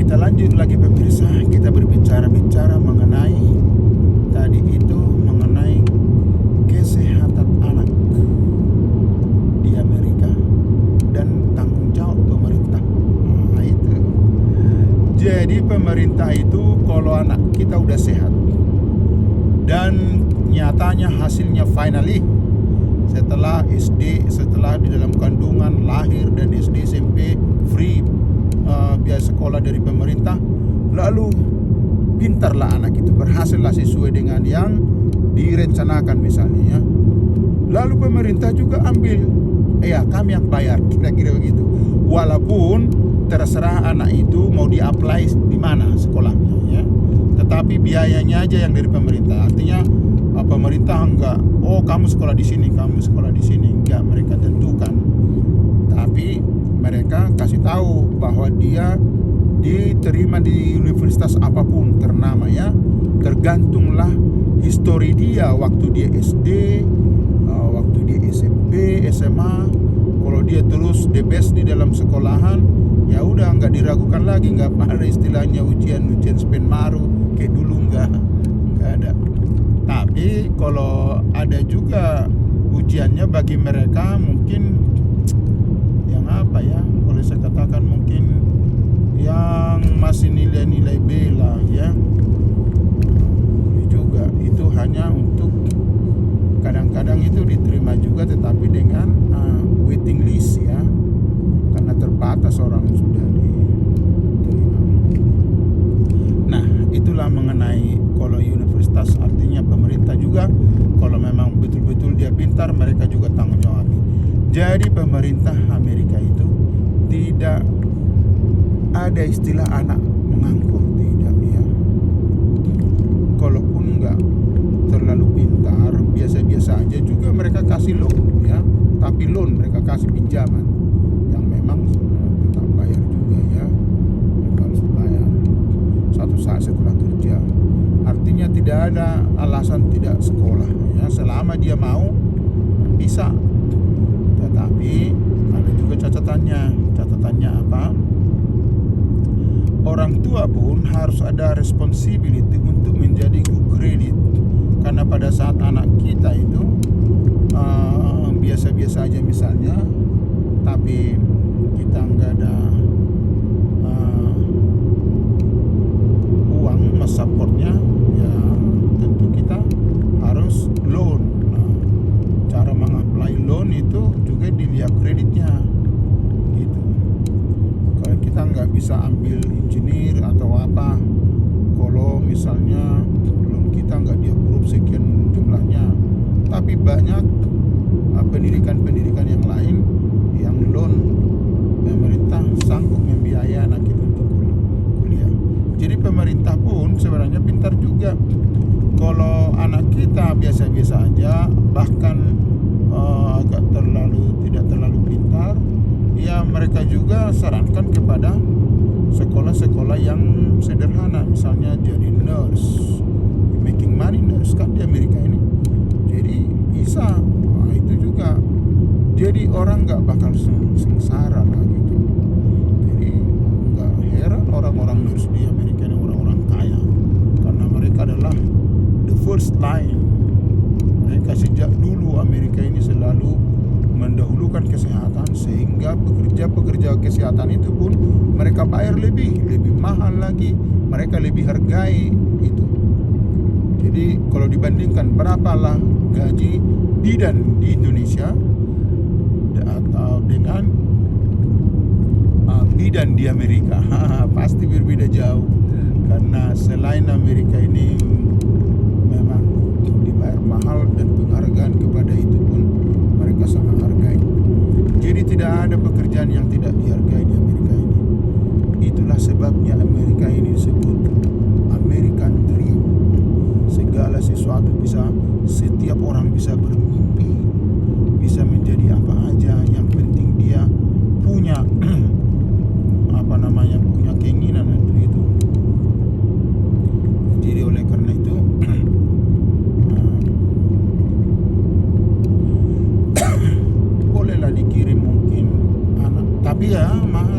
Kita lanjut lagi pemirsa, kita berbicara-bicara mengenai tadi itu mengenai kesehatan anak di Amerika dan tanggung jawab pemerintah. Nah, itu. Jadi pemerintah itu kalau anak kita udah sehat dan nyatanya hasilnya finally setelah SD, setelah di dalam kandungan, lahir dan SD SMP free biaya sekolah dari pemerintah, lalu pintarlah anak itu, berhasillah sesuai dengan yang direncanakan misalnya ya. Lalu pemerintah juga ambil, ya kami yang bayar, kira-kira begitu. Walaupun terserah anak itu mau di-apply di mana sekolahnya ya. Tetapi biayanya aja yang dari pemerintah. Artinya pemerintah enggak, oh kamu sekolah di sini, kamu sekolah di sini, enggak, mereka tentukan. Tapi mereka kasih tahu bahwa dia diterima di universitas apapun ternama ya, tergantunglah histori dia waktu dia SD, waktu dia SMP, SMA. Kalau dia terus the best di dalam sekolahan, ya udah nggak diragukan lagi, nggak ada istilahnya ujian spenmaru kayak dulu, nggak ada. Tapi kalau ada juga ujiannya bagi mereka mungkin yang apa ya, boleh saya katakan mungkin yang masih nilai-nilai B lah ya. Juga itu hanya untuk kadang-kadang itu diterima juga, tetapi dengan waiting list ya, karena terbatas orang yang sudah diterima. Nah, itulah mengenai kalau universitas, artinya pemerintah juga kalau memang betul-betul dia pintar, mereka juga tanggung jawab. Jadi pemerintah Amerika itu tidak ada istilah anak menganggur, tidak ya. Kalaupun enggak terlalu pintar, biasa-biasa aja juga mereka kasih loan ya. Tapi loan mereka kasih pinjaman yang memang tetap bayar juga ya. Mereka harus bayar satu saat setelah kerja. Artinya tidak ada alasan tidak sekolah ya, selama dia mau bisa. Tetapi ada juga catatannya. Catatannya apa? Orang tua pun harus ada responsibility untuk menjadi good credit. Karena pada saat anak kita itu biasa-biasa aja misalnya, tapi kita nggak ada uang supportnya, ya tentu kita harus loan. Cara mengapply loan itu juga dilihat kreditnya gitu. Kalau kita nggak bisa ambil engineer atau apa, kalau misalnya loan kita nggak di-approve sekian jumlahnya, tapi banyak pendidikan yang lain yang loan pemerintah sanggup membiayai anak itu untuk kuliah. Jadi pemerintah pun sebenarnya pintar juga. Kalau anak kita biasa-biasa aja, bahkan agak tidak terlalu pintar, ya mereka juga sarankan kepada sekolah-sekolah yang sederhana, misalnya jadi nurse, making money nurse kan di Amerika ini. Jadi bisa, itu juga. Jadi orang nggak bakal sengsara lah gitu. Jadi nggak heran orang-orang nurse di Amerika ini orang-orang kaya, karena mereka adalah the first line. Mereka sejak dulu Amerika ini selalu mendahulukan kesehatan, sehingga pekerja kesehatan itu pun mereka bayar lebih mahal lagi, mereka lebih hargai itu. Jadi kalau dibandingkan berapalah gaji bidan di Indonesia atau dengan bidan di Amerika, pasti berbeda jauh. Karena selain Amerika ini memang dibayar mahal dan penghargaan kepada itu pun mereka sangat hargai. Jadi tidak ada pekerjaan yang tidak dihargai di Amerika ini. Itulah sebabnya Amerika ini disebut American Dream. Segala sesuatu bisa, setiap orang bisa bermimpi, bisa menjadi apa aja, yang penting dia punya punya keinginan untuk itu. Jadi oleh karena itu bolehlah dikirim mungkin anak, tapi ya mahal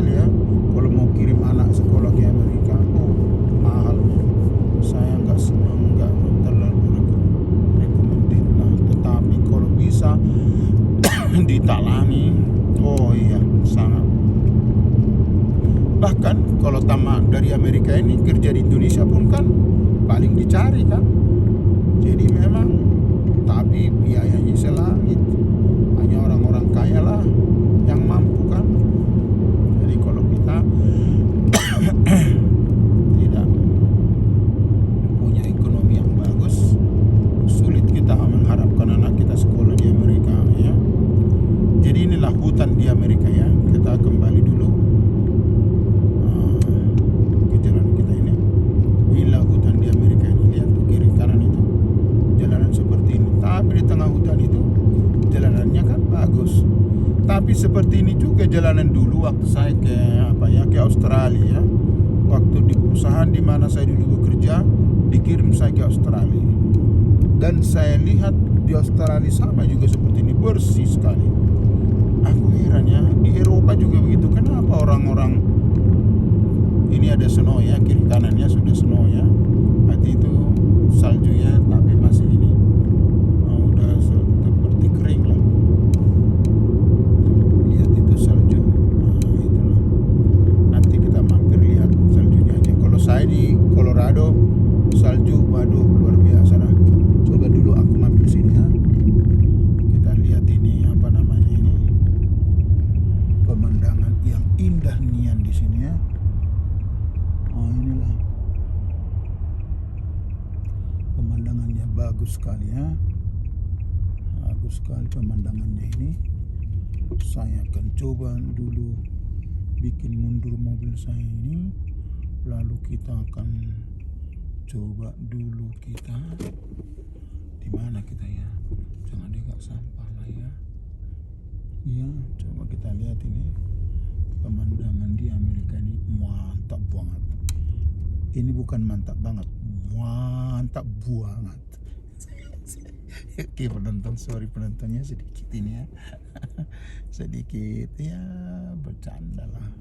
bahkan kalau tamat dari Amerika ini kerja di Indonesia pun kan paling dicari kan. Jadi memang, tapi biayanya selangit, hanya orang-orang kaya lah yang mampu kan. Jadi kalau kita tidak punya ekonomi yang bagus, sulit kita mengharapkan anak kita sekolah di Amerika ya. Jadi inilah hutan di Amerika ya. Kita kembali dulu ke jalan kita ini. Inilah hutan di Amerika ini. Lihat tuh kiri kanan itu jalanan seperti ini. Tapi di tengah hutan itu jalanannya kan bagus. Tapi seperti ini juga jalanan dulu waktu saya ke Australia. Waktu di perusahaan di mana saya dulu bekerja, dikirim saya ke Australia. Dan saya lihat di Australia sama juga seperti ini, bersih sekali. Aku heran ya, di Eropa juga begitu. Kenapa orang-orang ini ada snow ya, kiri kanannya sudah snow ya. Berarti itu salju ya, tapi masih ini udah seperti kering lah. Lihat itu salju. Itulah. Nanti kita mampir lihat saljunya aja. Kalau saya di Colorado, salju, waduh luar biasa lah. Coba dulu aku mampir sini ya. Kita lihat ini apa namanya ini. Pemandangan yang indah nian di sini ya. Oh inilah. Pemandangannya bagus sekali ya. Bagus sekali pemandangannya ini. Saya akan coba dulu bikin mundur mobil saya ini. Lalu kita akan coba dulu kita di mana kita ya. Jangan dekat sampah lah ya. Ya, coba kita lihat ini pemandangan di Amerika ini mantap banget. Ini bukan mantap banget, mantap banget. Oke penonton, sorry penontonnya sedikit ini ya. Sedikit ya bercanda lah.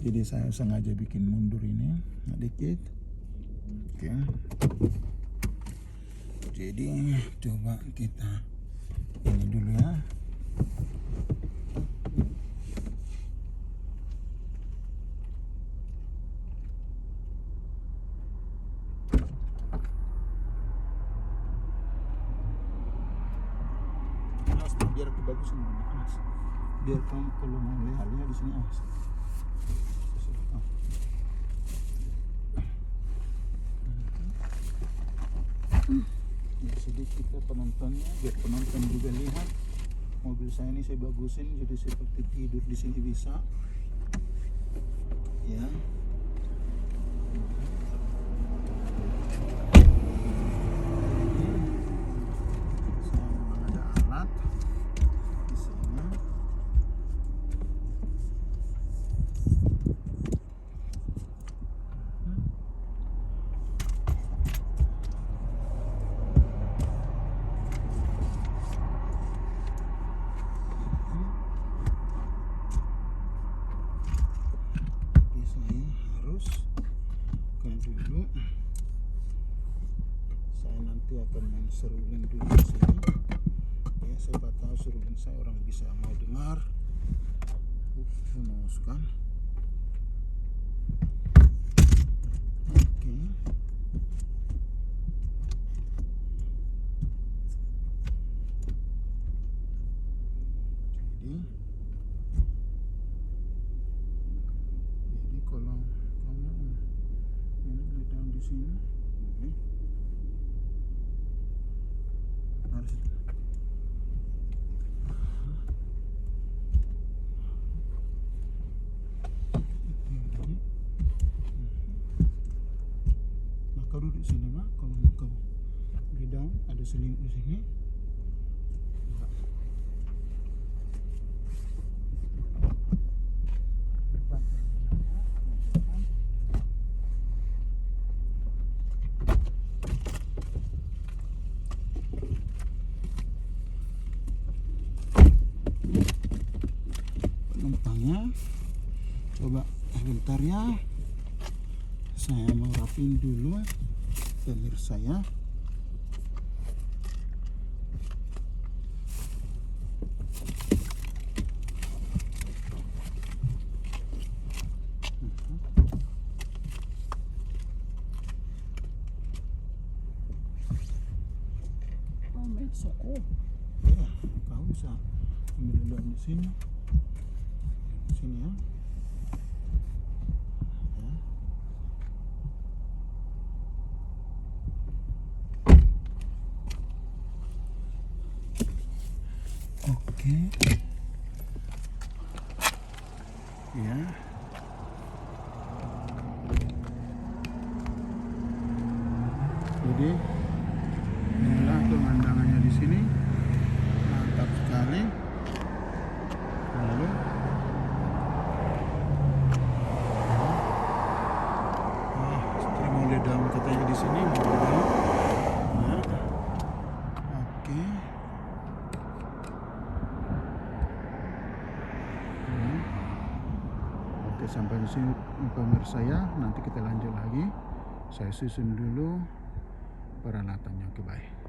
Jadi saya sengaja bikin mundur ini sedikit. Oke. Jadi coba kita ini dulu ya. Biar bagus ini, biar kamu kalau mau lihat di sini awas. Ya, sedikit ya penontonnya, biar penonton juga lihat mobil saya ini saya bagusin jadi seperti tidur di sini bisa. Ya. Dulu saya nanti akan main seruling dulu di sini ya. Saya tahu seruling saya orang bisa mau dengar. Noise kan. Oke. Jadi kalau kamu ini ledakan di sini, harus maka duduk sini mah. Kalau mau kamu ledakan ada selimut di sini. Penumpangnya coba bentar ya, saya mau rapin dulu selir saya. Oh, ya, kau bisa ambil dulu di sini. Di sini ya. Ya. Oke. Ya. Jadi inilah pemandangannya di sini, mantap sekali. Lalu istri mau lihat katanya di sini. Ya. Oke. Ya. Oke, sampai di sini pemirsa ya. Nanti kita lanjut lagi. Saya susun dulu peralatannya. Oke, bye.